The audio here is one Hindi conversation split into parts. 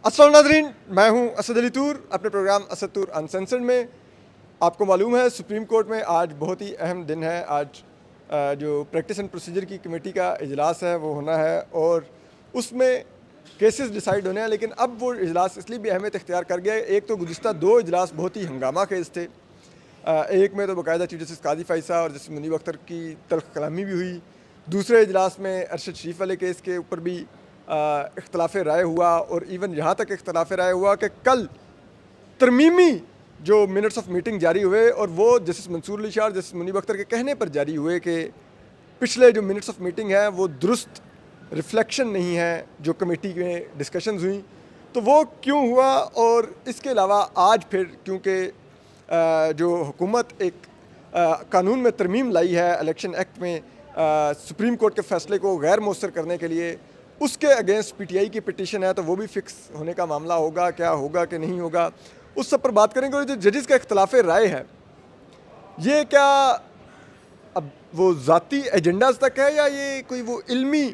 अस्सलाम नाज़रीन, मैं हूं असद अली तूर। अपने प्रोग्राम असद तूर अनसेंसर्ड में आपको मालूम है सुप्रीम कोर्ट में आज बहुत ही अहम दिन है। आज जो प्रैक्टिस एंड प्रोसीजर की कमेटी का इजलास है वो होना है और उसमें केसेस डिसाइड होने हैं। लेकिन अब वो इजलास इसलिए भी अहमियत इख्तियार कर गया है, एक तो गुज़िस्ता दो इजलास बहुत ही हंगामा खेज थे। एक में तो बाकायदा चीफ जस्टिस काजी फ़ैसा और जस्टिस मुनीब अख्तर की तल्ख कलामी भी हुई। दूसरे इजलास में अरशद शरीफ वाले केस के ऊपर भी इख्तलाफ राय हुआ और इवन यहाँ तक इख्तलाफ राय हुआ कि कल तरमीमी जो मिनट्स ऑफ मीटिंग जारी हुए और वो जस्टिस मंसूर अली शाह और जस्टिस मुनीब अख्तर के कहने पर जारी हुए कि पिछले जो मिनट्स ऑफ मीटिंग है वो दुरुस्त रिफ्लेक्शन नहीं है जो कमेटी में डिस्कशंस हुई। तो वो क्यों हुआ और इसके अलावा आज फिर क्योंकि जो हुकूमत एक कानून में तरमीम लाई है इलेक्शन एक्ट में सुप्रीम कोर्ट के फैसले को गैर मौसर करने के लिए, उसके अगेंस्ट पीटीआई की पिटीशन है, तो वो भी फिक्स होने का मामला होगा, क्या होगा कि नहीं होगा, उस सब पर बात करेंगे। और जो जजेस का इख्तलाफ राय है ये क्या अब वो ज़ाती एजेंडाज तक है या ये कोई वो इल्मी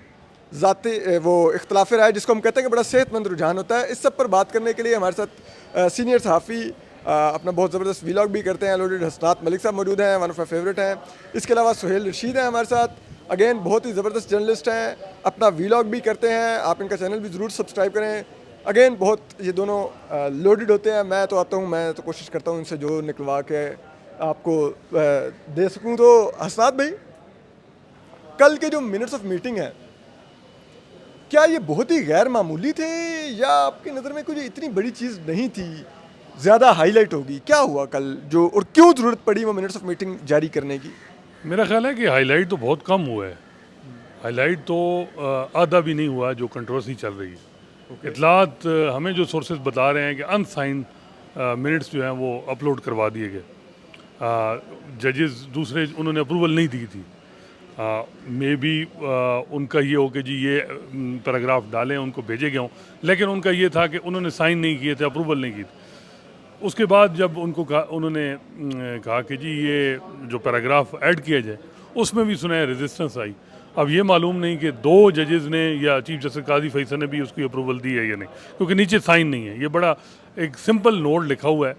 ज़ाती वो इख्तलाफ राय जिसको हम कहते हैं कि बड़ा सेहतमंद रुझान होता है। इस सब पर बात करने के लिए हमारे साथ सीनियर सहाफ़ी अपना बहुत ज़बरदस्त वीलॉग भी करते हैं लोडेड हसनात मलिक साहब मौजूद हैं, वन ऑफ माई फेवरेट हैं। इसके अलावा सुहेल रशीद हैं हमारे साथ, अगेन बहुत ही ज़बरदस्त जर्नलिस्ट हैं, अपना वीलॉग भी करते हैं। आप इनका चैनल भी ज़रूर सब्सक्राइब करें। अगेन बहुत ये दोनों लोडेड होते हैं। मैं तो आता हूँ, मैं तो कोशिश करता हूँ इनसे जो निकलवा के आपको दे सकूँ। तो हसनात भाई, कल के जो मिनट्स ऑफ मीटिंग है क्या ये बहुत ही गैर मामूली थे या आपकी नज़र में कोई इतनी बड़ी चीज़ नहीं थी, ज़्यादा हाईलाइट होगी? क्या हुआ कल जो और क्यों ज़रूरत पड़ी वो मिनट्स ऑफ मीटिंग जारी करने की? मेरा ख्याल है कि हाईलाइट तो बहुत कम हुआ है। हाईलाइट तो आधा भी नहीं हुआ जो कंट्रोवर्सी चल रही है। इतलात हमें जो सोर्सेज बता रहे हैं कि अनसाइन मिनट्स जो हैं वो अपलोड करवा दिए गए। जजेस दूसरे उन्होंने अप्रूवल नहीं दी थी। मे बी उनका ये हो कि जी ये पैराग्राफ डालें, उनको भेजे गए हों, लेकिन उनका ये था कि उन्होंने साइन नहीं किए थे, अप्रूवल नहीं की थी। उसके बाद जब उनको उन्होंने कहा कि जी ये जो पैराग्राफ ऐड किया जाए, उसमें भी सुना है रेजिस्टेंस आई। अब ये मालूम नहीं कि दो जजेस ने या चीफ जस्टिस काजी फैसल ने भी उसकी अप्रूवल दी है या नहीं, क्योंकि नीचे साइन नहीं है। ये बड़ा एक सिंपल नोट लिखा हुआ है,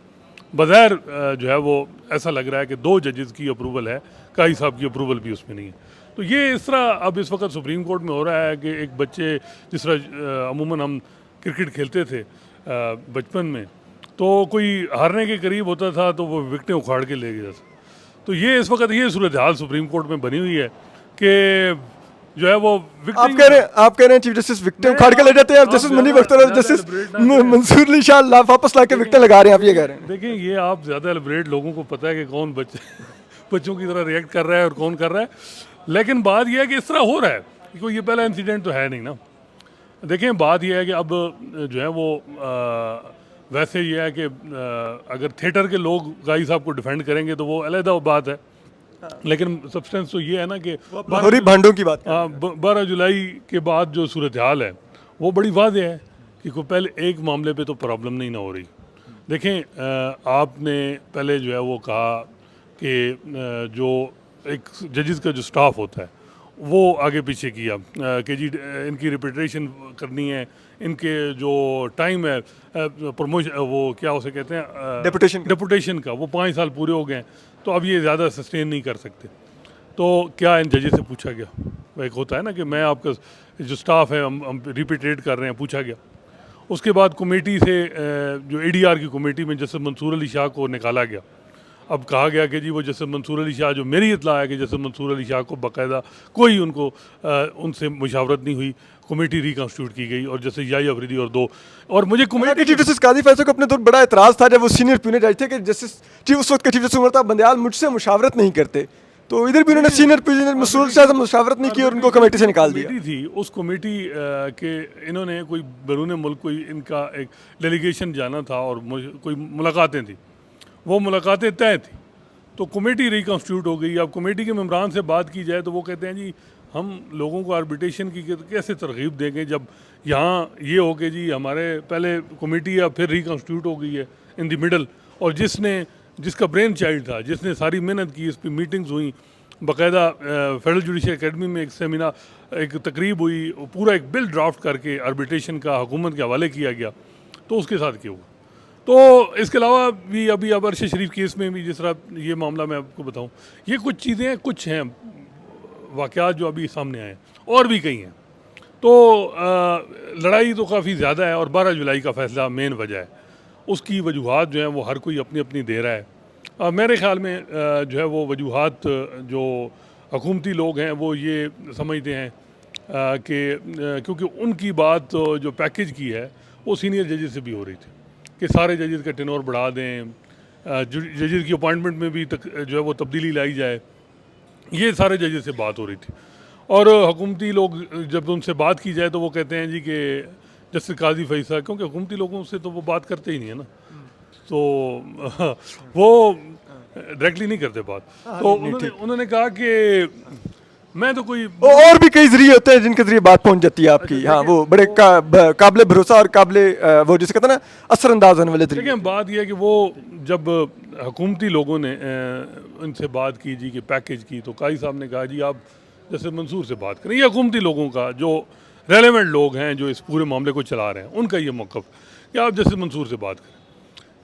बज़ाहिर जो है वो ऐसा लग रहा है कि दो जजेस की अप्रूवल है, काजी साहब की अप्रूवल भी उसमें नहीं है। तो ये इस तरह अब इस वक्त सुप्रीम कोर्ट में हो रहा है कि एक बच्चे जिस तरह अमूमन हम क्रिकेट खेलते थे बचपन में, तो कोई हारने के करीब होता था तो वो विकटें उखाड़ के ले गया था। तो ये इस वक्त ये सूरत हाल सुप्रीम कोर्ट में बनी हुई है कि जो है वो आप कह रहे हैं चीफ जस्टिस विकटें उखाड़ के ले जाते हैं और जस्टिस मुनीब अख्तर और जस्टिस मंसूर अली शाह वापस लाके विकटें लगा रहे हैं, आप ये कह रहे हैं? देखिए, ये आप ज़्यादा एलिब्रेट, लोगों को पता है कि कौन बच्चों की तरह रिएक्ट कर रहा है और कौन कर रहा है, लेकिन बात यह है कि इस तरह हो रहा है, क्योंकि ये पहला इंसिडेंट तो है नहीं ना। देखें, बात यह है कि अब जो है वो वैसे ये है कि अगर थिएटर के लोग गाई साहब को डिफेंड करेंगे तो वो अलग बात है, लेकिन सब्सटेंस तो ये है ना कि भांडों की बात 12 जुलाई के बाद जो सूरत हाल है वो बड़ी वाज़ेह है कि कोई पहले एक मामले पे तो प्रॉब्लम नहीं ना हो रही। देखें, आपने पहले जो है वो कहा कि जो एक जजेस का जो स्टाफ होता है वो आगे पीछे किया कि जी इनकी रिपीटेशन करनी है, इनके जो टाइम है प्रमोशन, वो क्या उसे कहते हैं, डेपुटेशन का, वो 5 साल पूरे हो गए हैं, तो अब ये ज़्यादा सस्टेन नहीं कर सकते। तो क्या इन जजेस से पूछा गया? एक होता है ना कि मैं आपका जो स्टाफ है हम रिपीटेट कर रहे हैं, पूछा गया। उसके बाद कमेटी से जो एडीआर की कमेटी में जस्टिस मंसूर अली शाह को निकाला गया। अब कहा गया कि जी वो जस्टिस मंसूर अली शाह, जो मेरी इत्तला है कि जस्टिस मंसूर अली शाह को बाकायदा कोई उनसे मुशावरत नहीं हुई, कमेटी रिकॉन्स्टिट्यूट की गई और जैसे याही अफरीदी और दो, और मुझे कमेटी चीफ जस्टिस काजी फैसल को अपने दौर बड़ा एतराज़ था जब वो सीनियर प्यूनेट आए थे कि जस्टिस उस वक्त के चीफ जस्टिस उमर था बंदयाल मुझसे मुशावरत नहीं करते, तो इधर भी उन्होंने सीनियर प्यूनेट मंसूर शाह से मुशावरत नहीं की और उनको कमेटी से निकाल दिया थी। उस कमेटी के इन्होंने कोई बैरून मुल्क कोई इनका एक डेलीगेशन जाना था और कोई मुलाकातें थी, वो मुलाकातें तय थी, तो कमेटी रिकॉन्स्टिट्यूट हो गई। अब कमेटी के मेम्बरान से बात की जाए तो वो कहते हैं जी हम लोगों को आर्बिट्रेशन की कैसे तरगीब देंगे जब यहाँ ये हो कि जी हमारे पहले कमेटी या फिर रिकॉन्स्टिट्यूट हो गई है इन द मिडल, और जिसका ब्रेन चाइल्ड था, जिसने सारी मेहनत की, इस पर मीटिंग्स हुई, बाकायदा फेडरल जुडिशल अकेडमी में एक सेमिनार, एक तकरीब हुई, पूरा एक बिल ड्राफ्ट करके आर्बिट्रेशन का हुकूमत के हवाले किया गया, तो उसके साथ क्या हुआ। तो इसके अलावा भी अभी अब अरशद शरीफ केस में भी जिस तरह ये मामला मैं आपको बताऊं, ये कुछ चीज़ें कुछ हैं वाक़यात जो अभी सामने आए हैं, और भी कई हैं। तो लड़ाई तो काफ़ी ज़्यादा है और 12 जुलाई का फ़ैसला मेन वजह है। उसकी वजूहात जो हैं वो हर कोई अपनी अपनी दे रहा है। मेरे ख़्याल में जो है वो वजूहात जो हुकूमती लोग हैं वो ये समझते हैं कि क्योंकि उनकी बात जो पैकेज की है वो सीनियर जजेस से भी हो रही थी कि सारे जजेस का टेनोर बढ़ा दें, जजेस की अपॉइंटमेंट में भी जो है वो तब्दीली लाई जाए। ये सारे जजेस से बात हो रही थी और हुकूमती लोग जब उनसे बात की जाए तो वो कहते हैं जी कि जस्टिस काजी फैसल, क्योंकि हुकूमती लोगों से तो वो बात करते ही नहीं है ना, तो वो डायरेक्टली नहीं करते बात। तो उन्होंने कहा कि मैं तो कोई और भी कई जरिए होते हैं जिनके जरिए बात पहुंच जाती है आपकी। हाँ, वो बड़े काबिल भरोसा और काबिल वो जिसे कहते हैं ना असरअंदाज होने वाले तरीके। देखिए, बात यह है कि वो जब हुकूमती लोगों ने उनसे बात की जी कि पैकेज की, तो काजी साहब ने कहा जी आप जैसे मंसूर से बात करें। ये हुकूमती लोगों का जो रेलेवेंट लोग हैं जो इस पूरे मामले को चला रहे हैं उनका ये मौक़िफ़ कि आप जैसे मंसूर से बात करें।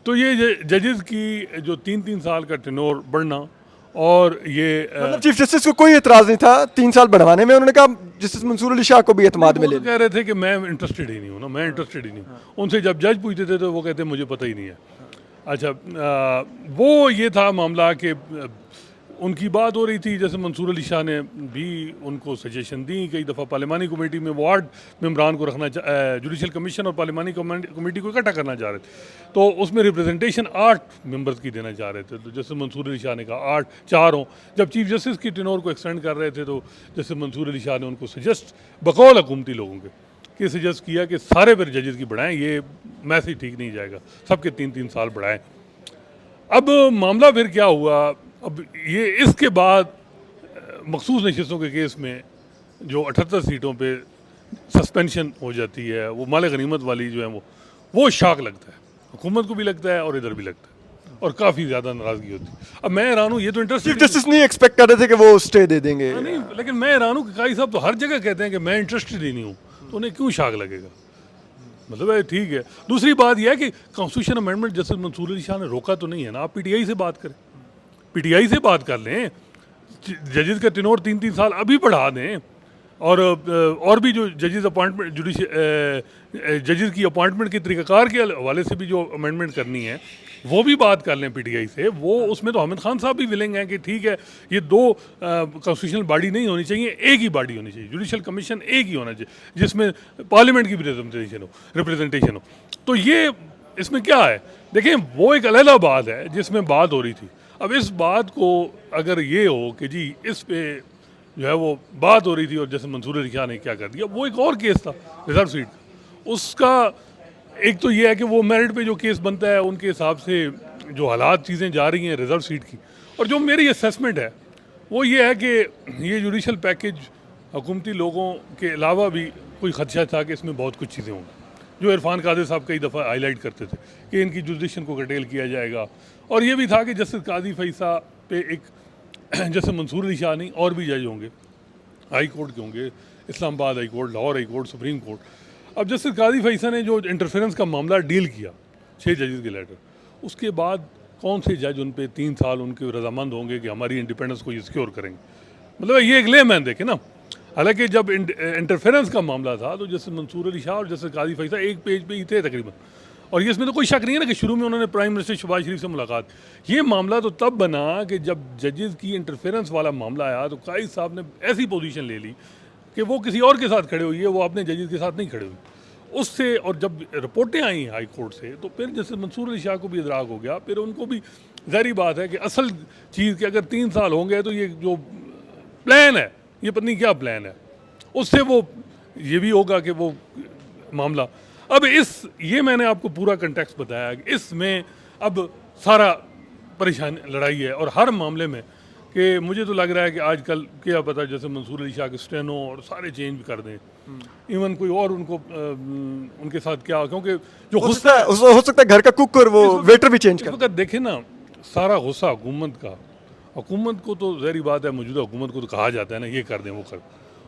तो ये जजेस की जो 3-3 साल का टेनोर बढ़ना और ये मतलब चीफ जस्टिस को कोई एतराज़ नहीं था 3 साल बढ़वाने में। उन्होंने कहा जस्टिस मंसूर अली शाह को भी एतमाद में ले कह रहे थे कि मैं इंटरेस्टेड ही नहीं हूँ ना, मैं इंटरेस्टेड ही नहीं हूँ। उनसे जब जज पूछते थे तो वो कहते मुझे पता ही नहीं है। अच्छा, वो ये था मामला कि उनकी बात हो रही थी, जैसे मंसूर अली शाह ने भी उनको सजेशन दी कई दफ़ा पार्लिमानी कमेटी में वो 8 मेम्बरान को रखना, जुडिशल कमीशन और पार्लिमानी कमेटी को इकट्ठा करना चाह रहे थे। तो उसमें रिप्रेजेंटेशन 8 मेंबर्स की देना चाह रहे थे। तो जैसे मंसूर अली शाह ने कहा 8 4 हों। जब चीफ जस्टिस की टेनोर को एक्सटेंड कर रहे थे तो जैसे मंसूर अली शाह ने उनको सजेस्ट बकौल हुकूमती लोगों के कि सजेस्ट किया कि सारे फिर जजेस की बढ़ाएं, ये मैसेज ठीक नहीं जाएगा, सबके 3-3 साल बढ़ाएं। अब मामला फिर क्या हुआ, अब ये इसके बाद मखसूस नशिस्तों के केस में जो 78 सीटों पे सस्पेंशन हो जाती है, वो माल गनीमत वाली जो है वो शॉक लगता है, हुकूमत को भी लगता है और इधर भी लगता है और काफ़ी ज़्यादा नाराज़गी होती है। अब मैं हैरान हूँ, ये तो इंटरेस्ट चीफ जस्टिस नहीं एक्सपेक्ट कर रहे थे कि वो स्टे दे देंगे। नहीं, लेकिन मैं हैरान हूँ कि काजी साहब तो हर जगह कहते हैं कि मैं इंटरेस्टेड ही नहीं हूँ, तो उन्हें क्यों शॉक लगेगा। मतलब है ठीक है। दूसरी बात यह है कि constitution amendment justice Mansoor Ali Shah ने रोका तो नहीं है ना, आप पीटीआई से बात करें, पीटीआई से बात कर लें, जजेस का टेनोर 3-3 साल अभी बढ़ा दें और भी जो जजेस अपॉइंटमेंट जजेस की अपॉइंटमेंट के तरीक़ाकार के हवाले से भी जो अमेंडमेंट करनी है वो भी बात कर लें पीटीआई से। वो उसमें तो हामिद खान साहब भी विलिंग हैं कि ठीक है ये 2 कॉन्स्टिट्यूशनल बॉडी नहीं होनी चाहिए, एक ही बॉडी होनी चाहिए, जुडिशल कमीशन एक ही होना चाहिए जिसमें पार्लियामेंट की भी रिप्रेजेंटेशन हो। तो ये इसमें क्या है, देखें वो एक अलग बात है जिसमें बात हो रही थी। अब इस बात को अगर ये हो कि जी इस पे जो है वो बात हो रही थी और जैसे मंसूर अली शाह ने क्या कर दिया, वो एक और केस था रिजर्व सीट का। उसका एक तो ये है कि वो मेरिट पे जो केस बनता है उनके हिसाब से जो हालात चीज़ें जा रही हैं रिजर्व सीट की, और जो मेरी असेसमेंट है वो ये है कि ये जुडिशल पैकेज हुकूमती लोगों के अलावा भी कोई खदशा था कि इसमें बहुत कुछ चीज़ें होंगी, जो इरफान कादिर साहब कई दफ़ा हाईलाइट करते थे कि इनकी जुडिशन को कटेल किया जाएगा। और ये भी था कि जस्टिस काजी फैसल पे एक जैसे मंसूर अली शाह नहीं और भी जज होंगे, हाई कोर्ट के होंगे, Islamabad high court, Lahore high court, supreme court. अब जस्टिस काजी फैसल ने जो इंटरफेरेंस का मामला डील किया 6 जजेस के लेटर, उसके बाद कौन से जज उन पे 3 साल उनके रजामंद होंगे कि हमारी इंडिपेंडेंस को ये सिक्योर करेंगे। मतलब ये एक लेमैन देखे ना, हालांकि जब इंटरफेरेंस का मामला था तो जस्टिस मंसूर अली शाह और जस्टिस काजी फैसल एक पेज पे ही थे तकरीबन, और ये इसमें तो कोई शक नहीं है ना कि शुरू में उन्होंने प्राइम मिनिस्टर शहबाज शरीफ से मुलाकात। ये मामला तो तब बना कि जब जजेस की इंटरफेरेंस वाला मामला आया तो काजी साहब ने ऐसी पोजीशन ले ली कि वो किसी और के साथ खड़े हुई है, वो अपने जजेस के साथ नहीं खड़े हुए उससे। और जब रिपोर्टें आई हाई कोर्ट से तो फिर जैसे मंसूर अली शाह को भी इदराक हो गया, फिर उनको भी ज़ाहिर बात है कि असल चीज़ कि अगर 3 साल होंगे तो ये जो प्लान है ये पता नहीं क्या प्लान है, उससे वो ये भी होगा कि वो मामला। अब ये मैंने आपको पूरा कंटेक्स्ट बताया कि इसमें अब सारा परेशान लड़ाई है और हर मामले में कि मुझे तो लग रहा है कि आजकल क्या पता जैसे मंसूर अली शाह के स्टेनो और सारे चेंज कर दें, इवन कोई और उनको उनके साथ क्या, क्योंकि जो गुस्सा हो सकता है घर का कुक और वो वेटर भी चेंज कर। देखे ना सारा गुस्सा हुकूमत को तो ज़ाहिर बात है मौजूदा हुकूमत को तो कहा जाता है ना ये कर दें वो कर,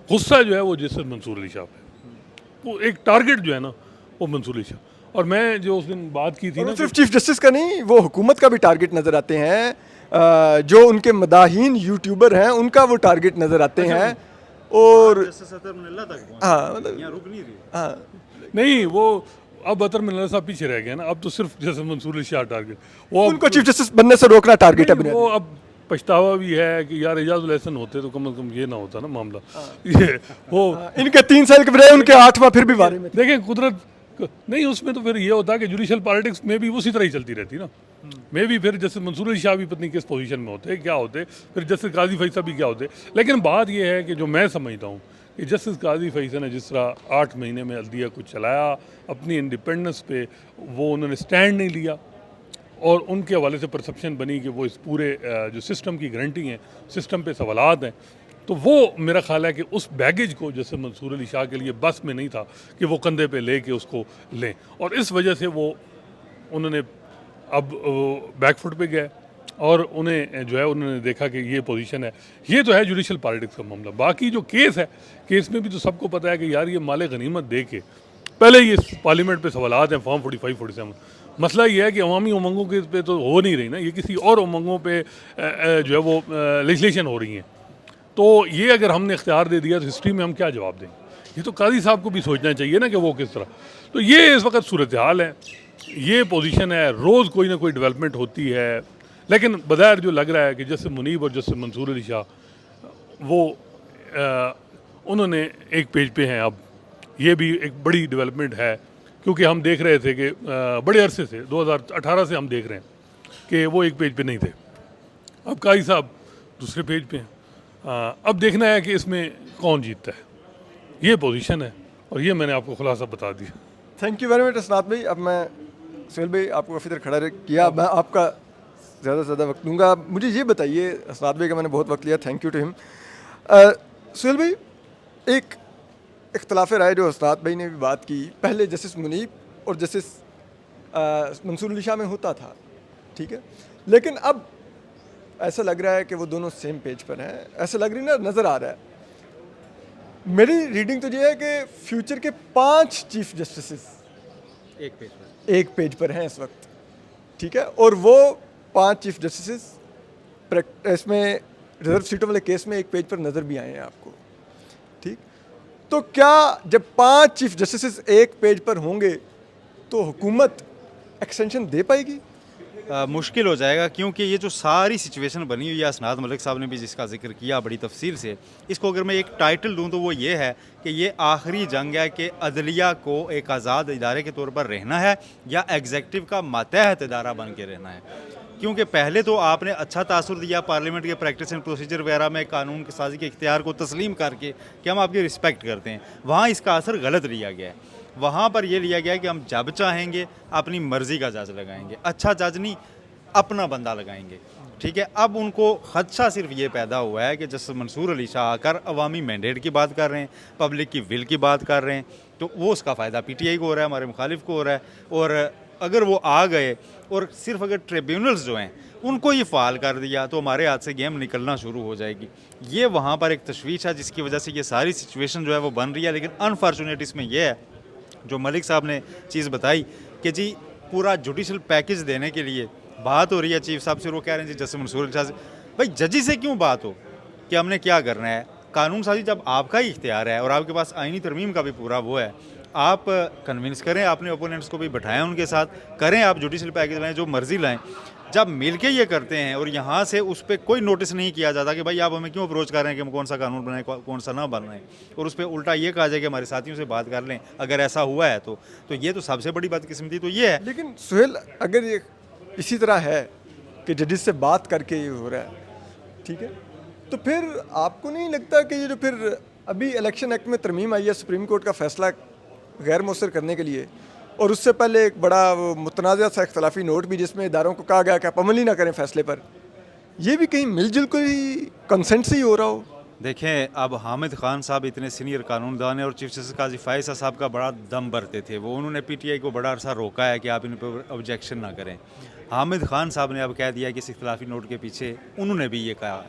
गुस्सा जो है वो जैसे मंसूर अली शाह है, वो एक टारगेट जो है ना वो मंसूर अली शाह, और मैं जो उस दिन बात की थी और ना वो सिर्फ चीफ जस्टिस का नहीं, वो हुकूमत का भी टारगेट नज़र आते हैं। जो उनके मदाहीन यूट्यूबर हैं उनका वो टारगेट नज़र आते हैं। और हाँ मतलब हाँ नहीं वो अब अतर मिलना साहब पीछे रह गए ना, अब तो सिर्फ जैसे मंसूर अली शाह टारगेट वो उनको चीफ जस्टिस बनने से रोकना टारगेट है नहीं, बुनियादी। वो अब पछतावा भी है कि यार एजाजुल एहसन होते तो कम से कम ये ना होता ना मामला। ये वो इनके 3 साल के बजाय उनके 8वां फिर भी बारे में। देखें कुदरत नहीं, उसमें तो फिर ये होता कि जुडिशल पॉलिटिक्स में भी उसी तरह ही चलती रहती ना। में भी फिर जस्टिस मंसूर अली शाह भी पत्नी किस पोजीशन में होते क्या होते, फिर जस्टिस काजी फैसल भी क्या होते। लेकिन बात ये है कि जो मैं समझता हूँ कि जस्टिस काजी फैसल ने जिस तरह 8 महीने में अदलिया को चलाया, अपनी इंडिपेंडेंस पे वो उन्होंने स्टैंड नहीं लिया, और उनके हवाले से परसेप्शन बनी कि वो इस पूरे जो सिस्टम की गारंटी हैं, सिस्टम पे सवालात हैं, तो वो मेरा ख्याल है कि उस बैगेज को जैसे मंसूर अली शाह के लिए बस में नहीं था कि वो कंधे पे ले के उसको लें, और इस वजह से वो उन्होंने अब बैकफुट पे गए और उन्हें जो है उन्होंने देखा कि ये पोजीशन है। ये तो है जुडिशल पॉलिटिक्स का मामला। बाकी जो केस है, केस में भी तो सबको पता है कि यार ये माले गनीमत दे के पहले ये पार्लियामेंट पे सवालात हैं, फॉर्म 45 47। मसला ये है कि अवामी उमंगों के पे तो हो नहीं रही ना, ये किसी और उमंगों पे जो है वो लेजिस्लेशन हो रही हैं। तो ये अगर हमने इख्तियार दे दिया तो हिस्ट्री में हम क्या जवाब देंगे? ये तो काजी साहब को भी सोचना चाहिए ना कि वो किस तरह। तो ये इस वक्त सूरत हाल है, ये पोजीशन है, रोज़ कोई ना कोई डेवलपमेंट होती है। लेकिन बज़ाहिर जो लग रहा है कि जैसे मुनीब और जैसे मंसूर अली शाह वो उन्होंने एक पेज पे हैं अब, ये भी एक बड़ी डेवलपमेंट है, क्योंकि हम देख रहे थे कि बड़े अरसे से 2018 से हम देख रहे हैं कि वो एक पेज पे नहीं थे, अब काजी साहब दूसरे पेज पे हैं। अब देखना है कि इसमें कौन जीतता है, ये पोजीशन है, और ये मैंने आपको खुलासा बता दिया। थैंक यू वेरी मच असनाद भाई। अब मैं सुहेल भाई आपको काफ़ी देर खड़ा किया, मैं आपका ज़्यादा से ज़्यादा वक्त दूंगा। मुझे ये बताइए, असनाद भाई का मैंने बहुत वक्त लिया, thank you to him. Suhail भाई, एक इख्तलाफ राय जो असनाद भाई ने भी बात की, पहले जस्टिस मुनीब और जस्टिस मंसूर अली शाह में होता था, ठीक है, लेकिन अब ऐसा लग रहा है कि वो दोनों सेम पेज पर हैं, ऐसा लग रही ना, नज़र आ रहा है। मेरी रीडिंग तो ये है कि फ्यूचर के 5 चीफ जस्टिस एक पेज पर हैं इस वक्त, ठीक है, और वो 5 चीफ जस्टिस इसमें रिजर्व सीटों वाले केस में एक पेज पर नज़र भी आए हैं आपको, ठीक। तो क्या जब 5 चीफ जस्टिस एक पेज पर होंगे तो हुकूमत एक्सटेंशन दे पाएगी? मुश्किल हो जाएगा, क्योंकि ये जो सारी सिचुएशन बनी हुई है, असनाद मलिक साहब ने भी जिसका जिक्र किया बड़ी तफसील से, इसको अगर मैं एक टाइटल दूं तो वो ये है कि ये आखिरी जंग है कि अदलिया को एक आज़ाद इदारे के तौर पर रहना है या एग्जेक्टिव का मातहत इदारा बन के रहना है। क्योंकि पहले तो आपने अच्छा तासुर दिया पार्लियामेंट के प्रैक्टिस एंड प्रोसीजर वगैरह में कानून की साजी के इख्तियार को तस्लीम करके कि हम आपकी रिस्पेक्ट करते हैं, वहाँ इसका असर गलत लिया गया है। वहाँ पर यह लिया गया कि हम जब चाहेंगे अपनी मर्ज़ी का जज लगाएंगे, अच्छा जज नहीं अपना बंदा लगाएंगे, ठीक है। अब उनको खदशा सिर्फ ये पैदा हुआ है कि जस्टिस मंसूर अली शाह आकर अवामी मैंडेट की बात कर रहे हैं, पब्लिक की विल की बात कर रहे हैं, तो वो उसका फ़ायदा PTI को हो रहा है, हमारे मुखालिफ को हो रहा है। और अगर वो आ गए और सिर्फ अगर ट्रिब्यूनल्स जो हैं उनको ये फ़ाल कर दिया तो हमारे हाथ से गेम निकलना शुरू हो जाएगी। ये वहाँ पर एक तशवीश है जिसकी वजह से ये सारी सिचुएशन जो है वो बन रही है। लेकिन अनफॉर्चुनेट इसमें यह है, जो मलिक साहब ने चीज़ बताई कि जी पूरा जुडिशल पैकेज देने के लिए बात हो रही है चीफ साहब से, वो कह रहे हैं जी जस्टिस मंसूर अली शाह से। भाई जजी से क्यों बात हो कि हमने क्या करना है? कानून साजी जब आपका ही इख्तियार है और आपके पास आईनी तरमीम का भी पूरा वो है, आप कन्विंस करें, अपने ओपोनेंट्स को भी बैठाएं, उनके साथ करें, आप जुडिशल पैकेज लाएं, जो मर्जी लाएं। जब मिल के ये करते हैं और यहाँ से उस पर कोई नोटिस नहीं किया जाता कि भाई आप हमें क्यों अप्रोच कर रहे हैं कि हम कौन सा कानून बनाएं कौन सा ना बनाएं, और उस पर उल्टा ये कहा जाए कि हमारे साथियों से बात कर लें अगर ऐसा हुआ है तो ये तो सबसे बड़ी बदकिस्मती तो ये है। लेकिन सुहेल, अगर ये इसी तरह है कि जजेस से बात करके ये हो रहा है, ठीक है, तो फिर आपको नहीं लगता कि ये जो फिर अभी इलेक्शन एक्ट में तरमीम आई है सुप्रीम कोर्ट का फैसला गैर मौसर करने के लिए, और उससे पहले एक बड़ा मुतनाज़ा सा इख्तलाफी नोट भी जिसमें इदारों को कहा गया कि आप अमल ही ना करें फैसले पर, ये भी कहीं मिलजुल कोई कंसेंट से ही हो रहा हो? देखें, अब हामिद खान साहब इतने सीनियर कानूनदान हैं और चीफ जस्टिस काजी फायसा साहब का बड़ा दम भरते थे, वो उन्होंने PTI को बड़ा अरसा रोका है कि आप इन पर ऑब्जेक्शन ना करें। हामिद खान साहब ने अब कह दिया कि इस इख्तलाफी नोट के पीछे उन्होंने भी ये कहा,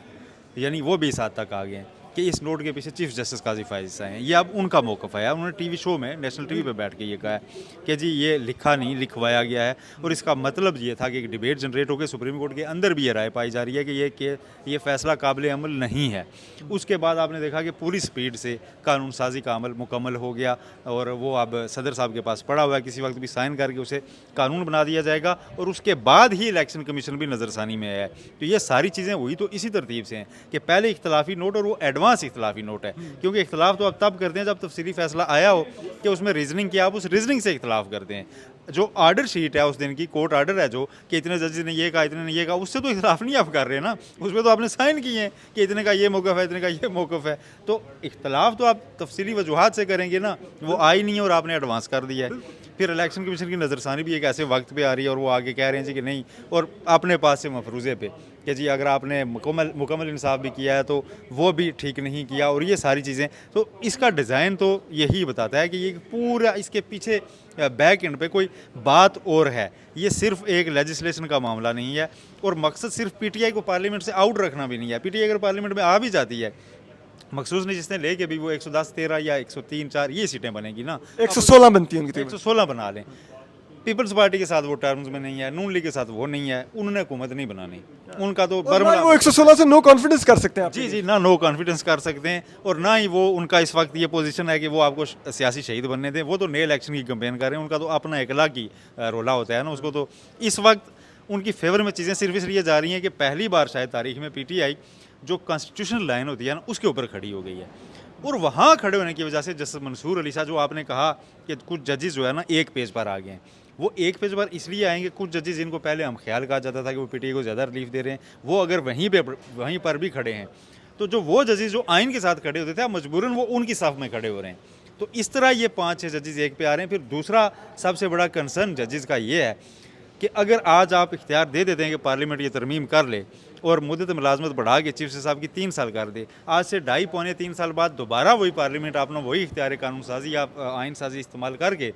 यानी वो भी इस हद तक आ गए हैं। कि इस नोट के पीछे चीफ जस्टिस काजी फायज साहब हैं। ये अब उनका मौक़िफ़ है। उन्होंने टीवी शो में, नेशनल टीवी पे बैठ के ये कहा है कि जी ये लिखा नहीं, लिखवाया गया है, और इसका मतलब ये था कि एक डिबेट जनरेट होकर सुप्रीम कोर्ट के अंदर भी ये राय पाई जा रही है कि ये फ़ैसला काबिल अमल नहीं है। उसके बाद आपने देखा कि पूरी स्पीड से कानून साजी का अमल मुकम्मल हो गया और वो अब सदर साहब के पास पड़ा हुआ है, किसी वक्त भी साइन करके उसे कानून बना दिया जाएगा, और उसके बाद ही इलेक्शन कमीशन भी नज़रसानी में है। तो ये सारी चीज़ें हुई तो इसी तरतीब से हैं कि पहले इख्तलाफी नोट और वो एडवांस इख्तलाफी नोट है, क्योंकि इख्तलाफ तो आप तब करते हैं जब तफसीली फैसला आया हो कि उसमें रीजनिंग किया, आप उस रीजनिंग से इख्तलाफ करते हैं। जो आर्डर शीट है उस दिन की, कोर्ट आर्डर है जो कि इतने जजेस ने ये कहा, इतने ने ये कहा, उससे तो इख्तलाफ नहीं आप कर रहे हैं ना, उसमें तो आपने साइन किए हैं कि इतने का ये मौक़िफ़ है, इतने का ये मौक़िफ़ है। तो इख्तलाफ तो आप तफसीली वजूहात से करेंगे ना, वो आई नहीं है और आपने एडवांस कर दिया है। फिर इलेक्शन कमीशन की नज़रसानी भी एक ऐसे वक्त पे आ रही है और वो आगे कह रहे हैं जी कि नहीं, और अपने पास से मफरूज़े पे कि जी अगर आपने मुकम्मल इंसाफ भी किया है तो वो भी ठीक नहीं किया, और ये सारी चीज़ें। तो इसका डिज़ाइन तो यही बताता है कि ये पूरा इसके पीछे बैक एंड पे कोई बात और है। ये सिर्फ एक लेजिस्लेशन का मामला नहीं है, और मकसद सिर्फ पीटीआई को पार्लियामेंट से आउट रखना भी नहीं है। पीटीआई अगर पार्लियामेंट में आ भी जाती है, मखसूस ने जिसने लेके भी वो 110 13 या 103 4 ये सीटें बनेगी ना, 116 बनती है उनकी 116 बना लें। पीपल्स पार्टी के साथ वो टर्म्स में नहीं है, नून लीग के साथ वो नहीं है, उन्होंने हुकूमत नहीं बनानी, उनका तो बरमला वो 116 से नो कॉन्फिडेंस कर सकते हैं आप। जी ना नो कॉन्फिडेंस कर सकते हैं, और ना ही वो उनका इस वक्त ये पोजीशन है कि वो आपको सियासी शहीद बनने दें। वो तो नए इलेक्शन की कैंपेन कर रहे हैं, उनका तो अपना एक अलग ही रोला होता है ना, उसको तो इस वक्त उनकी फेवर में चीज़ें सिर्फ इसलिए जा रही हैं कि पहली बार शायद तारीख में पीटीआई जो कॉन्स्टिट्यूशनल लाइन होती है ना उसके ऊपर खड़ी हो गई है, और वहाँ खड़े होने की वजह से जस्टिस मंसूर अली शाह, जो आपने कहा कि कुछ जजेस जो है ना एक पेज पर आ गए हैं, वो एक पेज पर इसलिए आएंगे, कुछ जजेस जिनको पहले हम ख्याल कहा जाता था कि वो पीटीआई को ज़्यादा रिलीफ दे रहे हैं, वो अगर वहीं पर भी खड़े हैं, तो जो वो जजेस जो आइन के साथ खड़े होते थे, अब मजबूरन वो उनकी साफ में खड़े हो रहे हैं। तो इस तरह ये 5-6 जजेस एक पे आ रहे हैं। फिर दूसरा सबसे बड़ा कंसर्न जजेस का ये है कि अगर आज आप इख्तियार दे देते हैं कि पार्लियामेंट ये तरमीम कर ले और मुद्दत मुलाजमत बढ़ा के चीफ साहब की 3 साल कर दे, आज से 2.5-3 साल बाद दोबारा वही पार्लियामेंट आपने वही इख्तियार कानून साजी या आइन साजी इस्तेमाल करके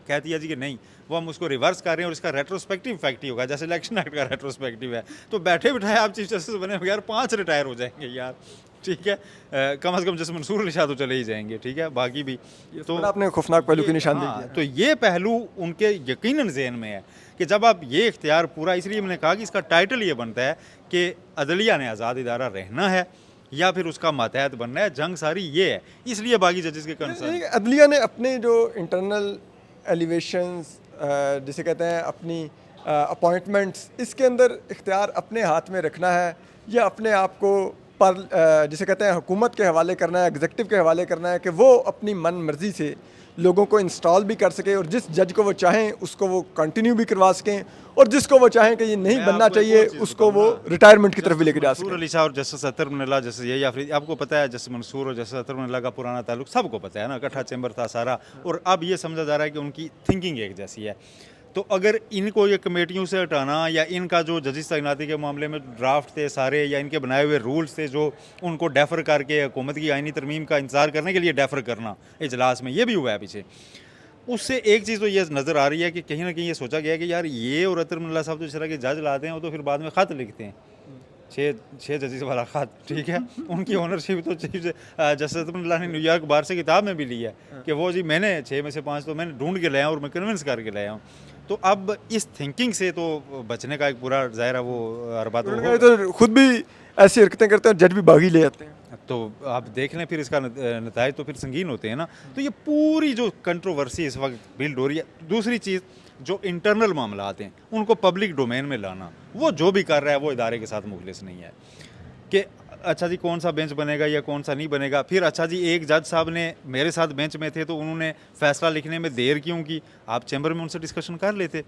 कहती है जी कि नहीं, वो हम उसको रिवर्स कर रहे हैं और इसका रेट्रोस्पेक्टिव इफेक्ट ही होगा, जैसे इलेक्शन एक्ट का रेट्रोस्पेक्टिव है। तो बैठे बिठाए आप चीफ जस्टिस बने बगैर 5 रिटायर हो जाएंगे यार, ठीक है। कम से कम जैसे मंसूर अली शाह तो चले ही जाएंगे, ठीक है, बाकी भी तो आपने खौफनाक पहलू की निशानदेही हाँ, की है। तो ये पहलू उनके यकीनन ज़हन में है कि जब आप ये इख्तियार पूरा, इसलिए मैंने कहा कि इसका टाइटल ये बनता है कि अदलिया ने आज़ाद इदारा रहना है या फिर उसका मातहत बनना है। जंग सारी ये है, इसलिए बाकी जजेस के कंसर्न अदलिया ने अपने जो इंटरनल एलिवेशंस जिसे कहते हैं अपनी अपॉइंटमेंट्स, इसके अंदर इख्तियार अपने हाथ में रखना है या अपने आप को पर जिसे कहते हैं हुकूमत के हवाले करना है, एग्जीक्यूटिव के हवाले करना है कि वो अपनी मन मर्जी से लोगों को इंस्टॉल भी कर सके और जिस जज को वो चाहें उसको वो कंटिन्यू भी करवा सकें और जिसको वो चाहें कि ये नहीं बनना चाहिए उसको वो रिटायरमेंट की तरफ भी लेके जा मंसूर सकें। अली शाह और जस्टिस अतर मिनल्ला, जैसे ये या फिर आपको पता है जस्टिस मंसूर और जस्टिस अतर मिनल्ला का पुराना ताल्लुक सबको पता है ना, इकट्ठा चैम्बर था सारा, और अब ये समझा जा रहा है कि उनकी थिंकिंग एक जैसी है। तो अगर इनको ये कमेटियों से हटाना या इनका जो जजिस तैनाती के मामले में ड्राफ्ट थे सारे या इनके बनाए हुए रूल्स थे जो उनको डेफर करके हुकूमत की आइनी तरमीम का इंतजार करने के लिए डेफर करना इजलास में, ये भी हुआ है पीछे, उससे एक चीज़ तो ये नज़र आ रही है कि कहीं ना कहीं ये सोचा गया कि यार ये और अतर मिनल्ला साहब तो इस तरह के जज लाते हैं वो तो फिर बाद में ख़त लिखते हैं, छः जजेस वाला ख़त, ठीक है। उनकी ओनरशिप तो चीफ जस्टिस अतर मिनल्ला ने न्यूयॉर्क बार से किताब में भी ली है कि वो जी मैंने 6 में से 5 तो मैंने ढूंढ के लाया और मैं कन्विंस करके लाया हूँ। तो अब इस थिंकिंग से तो बचने का एक पूरा ज़ाहिर है वो अरबा तो खुद भी ऐसी हरकतें करते हैं, जज भी बागी ले आते हैं। तो आप देख लें फिर इसका नताइज तो फिर संगीन होते हैं ना। तो ये पूरी जो कंट्रोवर्सी इस वक्त बिल्ड हो रही है। दूसरी चीज़ जो इंटरनल मामला आते हैं उनको पब्लिक डोमेन में लाना, वो जो भी कर रहा है वो इदारे के साथ मुखलिस नहीं है कि अच्छा जी कौन सा बेंच बनेगा या कौन सा नहीं बनेगा। फिर अच्छा जी एक जज साहब ने मेरे साथ बेंच में थे तो उन्होंने फ़ैसला लिखने में देर क्यों की, आप चैम्बर में उनसे डिस्कशन कर लेते,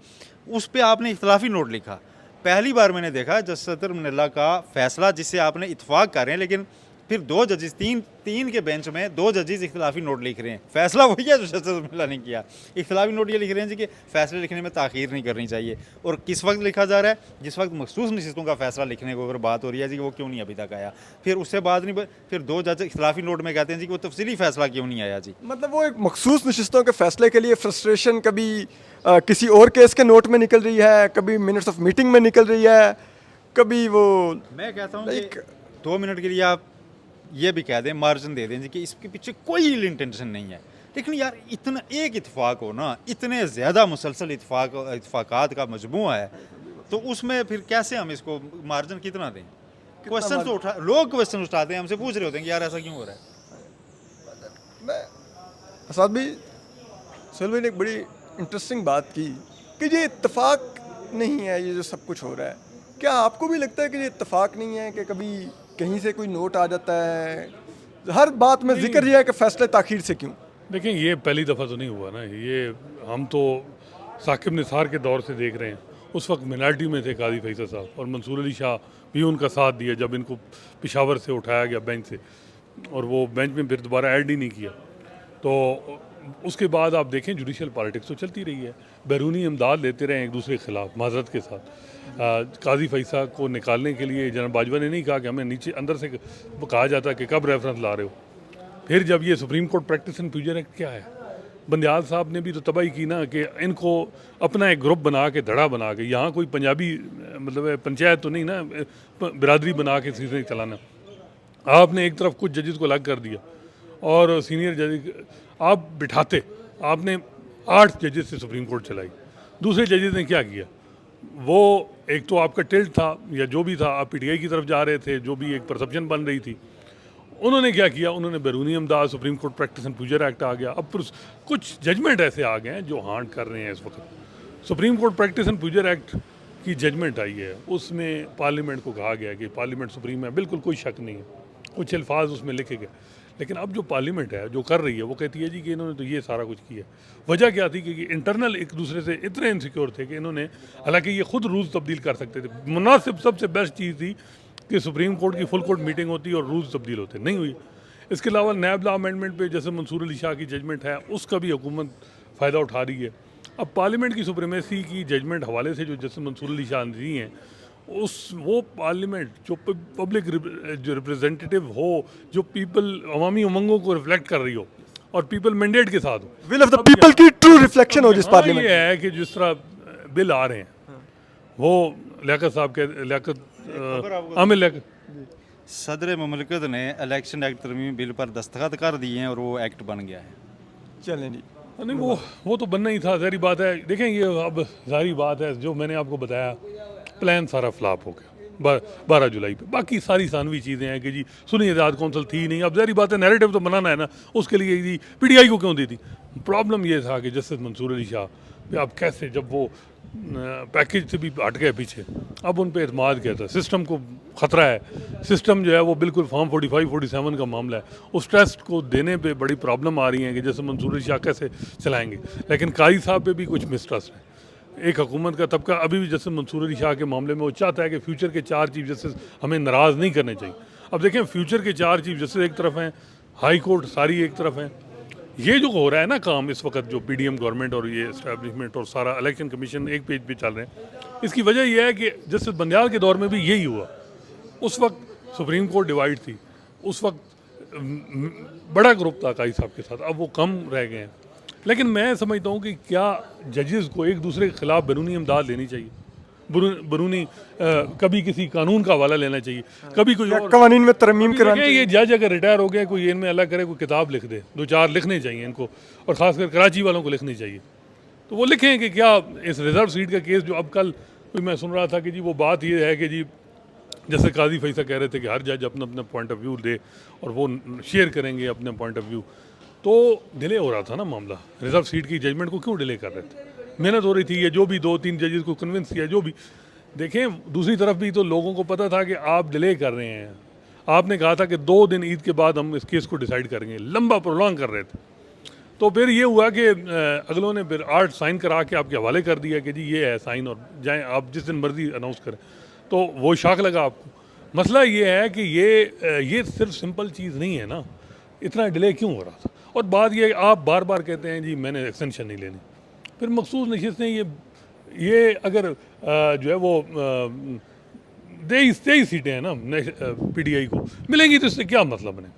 उस पर आपने इख्तलाफी नोट लिखा। पहली बार मैंने देखा जस्टिस अतर मिनल्ला का फ़ैसला जिससे आपने इत्फाक कर रहे हैं, लेकिन फिर 2 जजेस तीन के बेंच में 2 जजेस इख्तलाफी नोट लिख रहे हैं। फ़ैसला वही है जो जस्टिस मिनल्ला ने किया, इख्तलाफी नोट ये लिख रहे हैं जी कि फ़ैसले लिखने में ताख़ीर नहीं करनी चाहिए। और किस वक्त लिखा जा रहा है, जिस वक्त मखसूस नशिस्तों का फ़ैसला लिखने को अगर बात हो रही है जी कि वो क्यों नहीं अभी तक आया, फिर उससे बाद नहीं, फिर 2 जज इख्तलाफी नोट में कहते हैं जी कि वो तफसीली फ़ैसला क्यों नहीं आया जी। मतलब वो एक मखसूस नशिस्तों के फैसले के लिए फ्रस्ट्रेशन कभी किसी और केस के नोट में निकल रही है, कभी मिनट्स ऑफ मीटिंग में निकल रही है, कभी वो मैं कहता हूँ कि 2 मिनट के लिए आप ये भी कह दें, मार्जिन दे दें जी कि इसके पीछे कोई इल इंटेंशन नहीं है, लेकिन यार इतना एक इत्फाक हो ना, इतने ज़्यादा मुसलसल इत्फाकात का मजमूआ है, तो उसमें फिर कैसे हम इसको मार्जिन कितना दें? क्वेश्चन तो उठा, लोग क्वेश्चन उठाते हैं, हमसे पूछ रहे होते हैं कि यार ऐसा क्यों हो रहा है? मैं असाद भाई, सोहेल भाई ने एक बड़ी इंटरेस्टिंग बात की कि ये इत्तेफाक नहीं है ये जो सब कुछ हो रहा है। क्या आपको भी लगता है कि ये इत्तेफाक नहीं है कि कभी कहीं से कोई नोट आ जाता है, हर बात में जिक्र ये है कि फैसले ताखीर से क्यों? देखें, ये पहली दफ़ा तो नहीं हुआ ना, ये हम तो साकिब निसार के दौर से देख रहे हैं। उस वक्त मिनार्टी में थे काजी फैसल साहब, और मंसूर अली शाह भी उनका साथ दिया जब इनको पेशावर से उठाया गया बेंच से, और वो बेंच में फिर दोबारा ऐड ही नहीं किया। तो उसके बाद आप देखें जुडिशल पॉलिटिक्स तो चलती रही है, बैरूनी इमदाद लेते रहे एक दूसरे के खिलाफ माजरत के साथ। काजी फैसल को निकालने के लिए जनाब बाजवा ने नहीं कहा कि हमें नीचे अंदर से कहा जाता कि कब रेफरेंस ला रहे हो। फिर जब ये supreme court practice and future act क्या है, बंदियाल साहब ने भी तो तबाही की ना कि इनको अपना एक ग्रुप बना के, धड़ा बना के, यहाँ कोई पंजाबी मतलब पंचायत तो नहीं ना, बिरादरी बना के सीजन चलाना। आपने एक तरफ कुछ जजेस को अलग कर दिया और सीनियर जज आप बिठाते, आपने 8 जजेस से सुप्रीम कोर्ट चलाई। दूसरे जजेस ने क्या किया, वो एक तो आपका टिल्ट था या जो भी था, आप पीटीआई की तरफ जा रहे थे, जो भी एक परसेप्शन बन रही थी, उन्होंने क्या किया, उन्होंने बैरूनी इमदाद, supreme court practice and future act आ गया। अब कुछ जजमेंट ऐसे आ गए हैं जो हार्ट कर रहे हैं इस वक्त। Supreme court practice and future act की जजमेंट आई है, उसमें पार्लियामेंट को कहा गया कि पार्लियामेंट सुप्रीम है, बिल्कुल कोई शक नहीं है, कुछ अल्फाज उसमें लिखे गए। लेकिन अब जो पार्लियामेंट है जो कर रही है, वो कहती है जी कि इन्होंने तो ये सारा कुछ किया। वजह क्या थी कि इंटरनल एक दूसरे से इतने इनसिक्योर थे कि इन्होंने, हालांकि ये खुद रूल्स तब्दील कर सकते थे, मुनासिब सबसे बेस्ट चीज़ थी कि सुप्रीम कोर्ट की फुल कोर्ट मीटिंग होती और रूल्स तब्दील होते, नहीं हुई। इसके अलावा नैब लॉ अमेंडमेंट पे जैसे मंसूर अली शाह की जजमेंट है, उसका भी हुकूमत फ़ायदा उठा रही है। अब पार्लियामेंट की सुप्रीमेसी की जजमेंट हवाले से जो जैसे मंसूर अली शाह दी हैं, वो पार्लियामेंट जो पब्लिक जो रिप्रेजेंटेटिव हो, जो पीपल अवामी उमंगों को रिफ्लेक्ट कर रही हो और पीपल मैंडेट के साथ हो, विल ऑफ द पीपल की ट्रू रिफ्लेक्शन हो जिस पार्लियामेंट। ये है कि जिस तरह बिल आ रहे हैं, वो लियाकत साहब के आमिर लियाकत सदर ममलिकत ने इलेक्शन एक्ट तरमीम बिल पर दस्तखत कर दिए हैं और वो एक्ट बन गया है। चलें जी, नहीं, वो तो बनना ही था, ज़ाहिर बात है। देखें, ये अब ज़ाहिर बात है, जो मैंने आपको बताया, प्लान सारा फ्लॉप हो गया 12 जुलाई पे। बाकी सारी सानवी चीज़ें हैं कि जी सुन्नी आज़ाद कौंसल थी नहीं। अब ज़ाहिर बात है, नैरेटिव तो बनाना है ना, उसके लिए जी पीटीआई को क्यों दी थी। प्रॉब्लम ये था कि जस्टिस मंसूर अली शाह पे अब कैसे, जब वो पैकेज से भी हट गए पीछे, अब उन पर एतमाद किया था, सिस्टम को ख़तरा है। सिस्टम जो है वो बिल्कुल फॉर्म 45-47 का मामला है, उस टेस्ट को देने पे बड़ी प्रॉब्लम आ रही है कि जैसे मंसूर अली शाह कैसे चलाएंगे। लेकिन काजी साहब पे भी कुछ मिसट्रस्ट है। एक हुकूमत का तबका अभी भी जैसे मंसूर अली शाह के मामले में वो चाहता है कि फ्यूचर के 4 चीफ जस्टिस हमें नाराज़ नहीं करने चाहिए। अब देखें, फ्यूचर के 4 चीफ जस्टिस एक तरफ हैं, हाई कोर्ट सारी एक तरफ हैं। ये जो हो रहा है ना काम इस वक्त, जो पीडीएम गवर्नमेंट और ये इस्टेब्लिशमेंट और सारा इलेक्शन कमीशन एक पेज पे चल रहे हैं, इसकी वजह यह है कि जस्टिस बंदियाल के दौर में भी यही हुआ। उस वक्त सुप्रीम कोर्ट डिवाइड थी, उस वक्त बड़ा ग्रुप था काजी साहब के साथ, अब वो कम रह गए हैं। लेकिन मैं समझता हूँ कि क्या जजेस को एक दूसरे के खिलाफ बैरूनी इमदाद लेनी चाहिए, बैरूनी कभी किसी कानून का हवाला लेना चाहिए, कभी कोई और कवानीन में तरमीम करानी चाहिए। ये जज अगर रिटायर हो गया, कोई इनमें अल्लाह करे कोई किताब लिख दे, 2-4 लिखने चाहिए इनको, और ख़ासकर कराची वालों को लिखनी चाहिए। तो वो लिखें कि क्या इस रिजर्व सीट का केस जो अब कल कोई मैं सुन रहा था कि जी वो बात ये है कि जी जैसे काजी फैसल कह रहे थे कि हर जज अपना अपना पॉइंट ऑफ व्यू दे और वो शेयर करेंगे अपने पॉइंट ऑफ व्यू, तो डिले हो रहा था ना मामला। रिजर्व सीट की जजमेंट को क्यों डिले कर रहे थे, मेहनत हो रही थी, ये जो भी 2-3 जजेस को कन्विंस किया, जो भी। देखें, दूसरी तरफ भी तो लोगों को पता था कि आप डिले कर रहे हैं। आपने कहा था कि 2 दिन ईद के बाद हम इस केस को डिसाइड करेंगे, लंबा प्रोलॉन्ग कर रहे थे। तो फिर ये हुआ कि अगलों ने फिर 8 साइन करा के आपके हवाले कर दिया कि जी ये है साइन और जाएँ आप जिस दिन मर्जी अनाउंस करें। तो वो शॉक लगा आपको। मसला ये है कि ये सिर्फ सिंपल चीज़ नहीं है ना, इतना डिले क्यों हो रहा था। और बात ये, आप बार बार कहते हैं जी मैंने एक्सटेंशन नहीं लेनी, फिर मखसूस नशिस्तें ये अगर जो है वो 23 सीटें हैं ना पीटीआई को मिलेंगी, तो इससे क्या मतलब बने,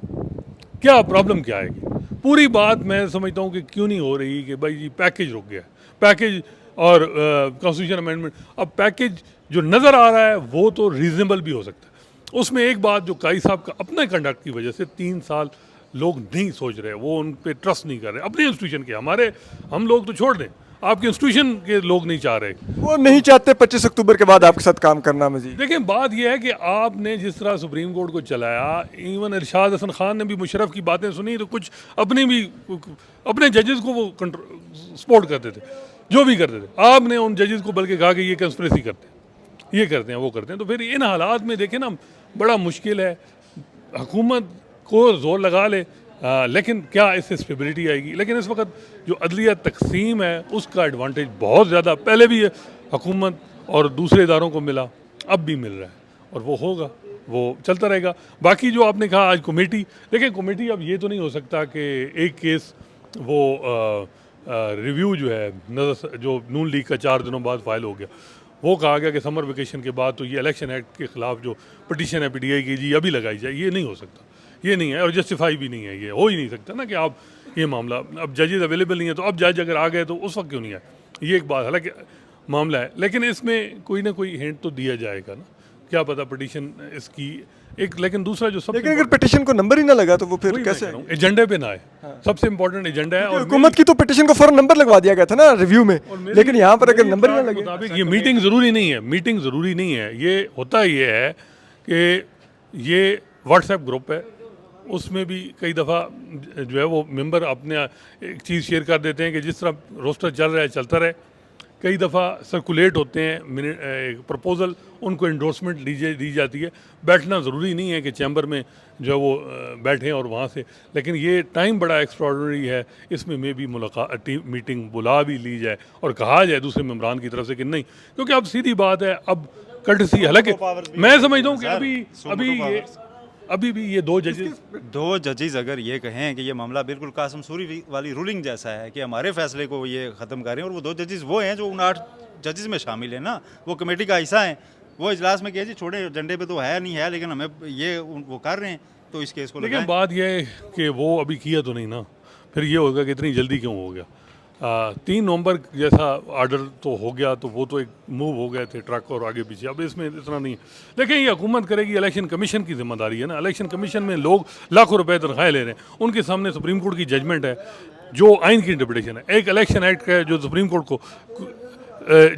क्या प्रॉब्लम क्या आएगी। पूरी बात मैं समझता हूँ कि क्यों नहीं हो रही कि भाई जी पैकेज रुक गया, पैकेज और कॉन्स्टिट्यूशन अमेंडमेंट। अब पैकेज जो नज़र आ रहा है वो तो रीज़नेबल भी हो सकता है, उसमें एक बात जो काई साहब का अपने कंडक्ट की वजह से 3 साल लोग नहीं सोच रहे, वो उन पे ट्रस्ट नहीं कर रहे अपने इंस्टीट्यूशन के। हमारे हम लोग तो छोड़ दें, आपके इंस्टीट्यूशन के लोग नहीं चाह रहे। वो नहीं चाहते 25 अक्टूबर के बाद आपके साथ काम करना मजीद। देखिए बात यह है कि आपने जिस तरह सुप्रीम कोर्ट को चलाया, इवन इरशाद हसन खान ने भी मुशर्रफ की बातें सुनी तो कुछ अपने जजेस को वो सपोर्ट करते थे, जो भी करते थे। आपने उन जजेस को बल्कि कहा कि ये कंस्पिरेसी करते हैं, ये करते हैं, वो करते हैं। तो फिर इन हालात में देखें ना, बड़ा मुश्किल है। हुकूमत को जोर लगा ले, लेकिन क्या इससे स्टेबिलिटी आएगी? लेकिन इस वक्त जो अदलिया तकसीम है उसका एडवांटेज बहुत ज़्यादा पहले भी हुकूमत और दूसरे इदारों को मिला, अब भी मिल रहा है, और वो होगा, वो चलता रहेगा। बाकी जो आपने कहा आज कमेटी, देखिए कमेटी अब ये तो नहीं हो सकता कि एक केस वो रिव्यू जो है नज़र जो नून लीग का 4 दिनों बाद फाइल हो गया, वो कहा गया कि समर वेकेशन के बाद तो ये इलेक्शन एक्ट के ख़िलाफ़ जो पटिशन है पीटीआई की जी अभी लगाई जाए, ये नहीं हो सकता, ये नहीं है और जस्टिफाई भी नहीं है, ये हो ही नहीं सकता ना कि आप ये मामला, अब जजेस अवेलेबल नहीं है तो अब जज अगर आ गए तो उस वक्त क्यों नहीं आए, ये एक बात हालांकि मामला है। लेकिन इसमें कोई ना कोई हिंट तो दिया जाएगा ना, क्या पता पटिशन इसकी एक। लेकिन दूसरा जो सबसे लेकिन अगर पिटिशन को नंबर ही ना लगा तो वो फिर कैसे? एजेंडे पे ना आए, सबसे इंपॉर्टेंट एजेंडा है। और हुकूमत की तो पिटिशन को फौरन नंबर लगवा दिया गया था ना रिव्यू में, लेकिन यहाँ पर अगर नंबर ही ना लगे, मुताबिक ये मीटिंग ज़रूरी नहीं है, मीटिंग ज़रूरी नहीं है। ये होता ये है कि ये व्हाट्सएप ग्रुप है, उसमें भी कई दफ़ा जो है वो मेंबर अपने एक चीज़ शेयर कर देते हैं कि जिस तरह रोस्टर चल रहा है चलता रहे। कई दफ़ा सर्कुलेट होते हैं प्रपोज़ल, उनको इंडोर्समेंट दी जाती है। बैठना ज़रूरी नहीं है कि चैम्बर में जो है वो बैठें और वहाँ से, लेकिन ये टाइम बड़ा एक्स्ट्राऑर्डिनरी है, इसमें मे भी मुलाकात मीटिंग बुला भी ली जाए और कहा जाए दूसरे मेम्बरान की तरफ से कि नहीं, क्योंकि अब सीधी बात है, अब कर्टसी, हालांकि मैं समझता हूँ कि अभी भी ये दो जजेस अगर ये कहें कि ये मामला बिल्कुल कासिम सूरी वाली रूलिंग जैसा है कि हमारे फैसले को ये ख़त्म करें, और वो 2 जजेस वो हैं जो उन 8 जजेस में शामिल हैं ना, वो कमेटी का हिस्सा हैं, वो इजलास में कहे जी छोड़े एजेंडे पे तो है नहीं है, लेकिन हमें ये वो कर रहे हैं तो इस केस को लगाएं। लेकिन बात यह है कि वो अभी किया तो नहीं ना, फिर ये होगा कि इतनी जल्दी क्यों हो गया। 3 नवंबर जैसा आर्डर तो हो गया, तो वो तो एक मूव हो गए थे ट्रक और आगे पीछे, अब इसमें इतना नहीं है। देखिए ये हुकूमत करेगी, इलेक्शन कमीशन की जिम्मेदारी है ना, इलेक्शन कमीशन में लोग लाखों रुपए तनख्वाहें ले रहे हैं, उनके सामने सुप्रीम कोर्ट की जजमेंट है जो आइन की इंटरप्रिटेशन है, एक इलेक्शन एक्ट है जो सुप्रीम कोर्ट को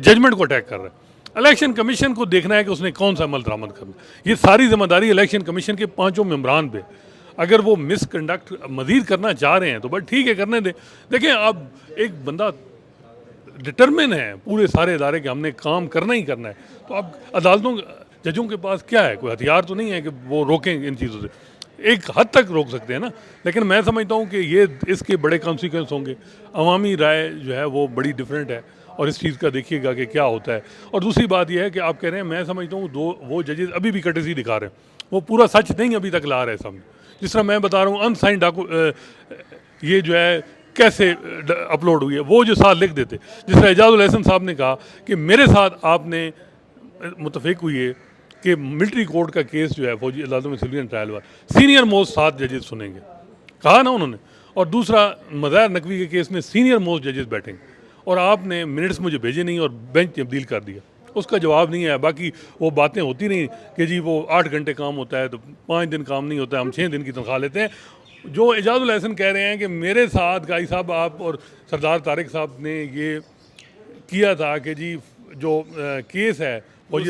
जजमेंट को अटैक कर रहा है। इलेक्शन कमीशन को देखना है कि उसने कौन सा अमल दरामद करना, ये सारी जिम्मेदारी इलेक्शन कमीशन के 5 मेम्बरान पे। अगर वो मिसकंडक्ट मज़ीद करना चाह रहे हैं तो बस ठीक है, करने दें। देखें अब एक बंदा डिटरमिन है पूरे सारे इदारे के हमने काम करना ही करना है, तो अब अदालतों जजों के पास क्या है, कोई हथियार तो नहीं है कि वो रोकें इन चीज़ों से, एक हद तक रोक सकते हैं ना। लेकिन मैं समझता हूँ कि ये इसके बड़े कॉन्सिक्वेंस होंगे, अवामी राय जो है वो बड़ी डिफरेंट है, और इस चीज़ का देखिएगा कि क्या होता है। और दूसरी बात यह है कि आप कह रहे हैं, मैं समझता हूँ वो जजेस अभी भी कटसी दिखा रहे हैं, वो पूरा सच नहीं अभी तक ला रहे हैं सामने। जिस तरह मैं बता रहा हूँ अनसाइन ये जो है कैसे अपलोड हुई है, वो जो साथ लिख देते, जिस तरह एजाजुल हसन साहब ने कहा कि मेरे साथ आपने मुतफिक हुई है कि मिलिट्री कोर्ट का केस जो है फौजी अदालतों में सिविलियन ट्रायल हुआ, सीनियर मोस्ट 7 जजेस सुनेंगे, कहा ना उन्होंने। और दूसरा मज़ाहिर नकवी के केस में सीनियर मोस्ट जजेस बैठेंगे, और आपने मिनट्स मुझे भेजे नहीं और बेंच तब्दील कर दिया, उसका जवाब नहीं है। बाकी वो बातें होती नहीं कि जी वो 8 घंटे काम होता है तो 5 दिन काम नहीं होता है, हम 6 दिन की तनख्वाह लेते हैं। जो एजाजुल हसन कह रहे हैं कि मेरे साथ गाई साहब आप और सरदार तारिक साहब ने ये किया था कि जी जो केस है वो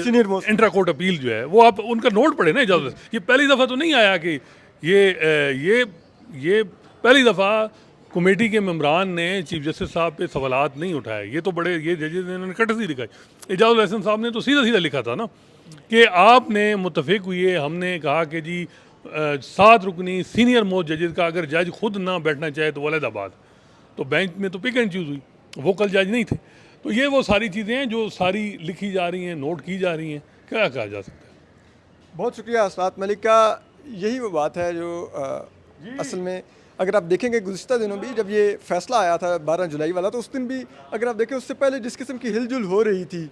इंट्रा कोर्ट अपील जो है वो आप उनका नोट पढ़े ना एजाजुल, ये पहली दफ़ा तो नहीं आया कि ये पहली दफ़ा कमेटी के मेम्बरान ने चीफ जस्टिस साहब पे सवालात नहीं उठाए, ये तो बड़े ये जजेस ने इन्होंने कटसी दिखाई। एजाजुल हसन साहब ने तो सीधा सीधा लिखा था ना कि आपने मुतफिक हुई, हमने कहा कि जी 7 रुकनी सीनियर मोस्ट जजेस का अगर जज खुद ना बैठना चाहे तो वलद आबाद, तो बेंच में तो पिक एंड चूज़ हुई, वो कल जज नहीं थे। तो ये वो सारी चीज़ें हैं जो सारी लिखी जा रही हैं, नोट की जा रही हैं, क्या कहा जा सकता है। बहुत शुक्रिया असरात मलिक का। यही वो बात है जो असल में अगर आप देखेंगे गुज़िश्ता दिनों भी जब ये फ़ैसला आया था 12 जुलाई वाला, तो उस दिन भी अगर आप देखें उससे पहले जिस किस्म की हिलजुल हो रही थी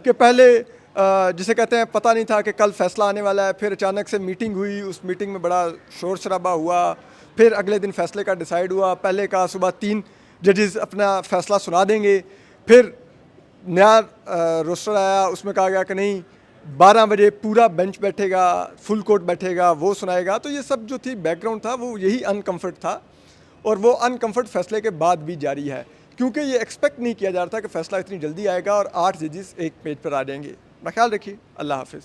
कि पहले जिसे कहते हैं पता नहीं था कि कल फ़ैसला आने वाला है, फिर अचानक से मीटिंग हुई, उस मीटिंग में बड़ा शोर शराबा हुआ, फिर अगले दिन फ़ैसले का डिसाइड हुआ। पहले कहा सुबह 3 जजेस अपना फ़ैसला सुना देंगे, फिर नया रोस्टर आया, उसमें कहा गया कि नहीं 12 बजे पूरा बेंच बैठेगा, फुल कोर्ट बैठेगा, वो सुनाएगा। तो ये सब जो थी बैकग्राउंड था, वो यही अनकम्फर्ट था और वो अनकम्फर्ट फैसले के बाद भी जारी है, क्योंकि ये एक्सपेक्ट नहीं किया जा रहा था कि फ़ैसला इतनी जल्दी आएगा और 8 जजेस एक पेज पर आ जाएंगे। अपना ख्याल रखिए। अल्लाह हाफिज़।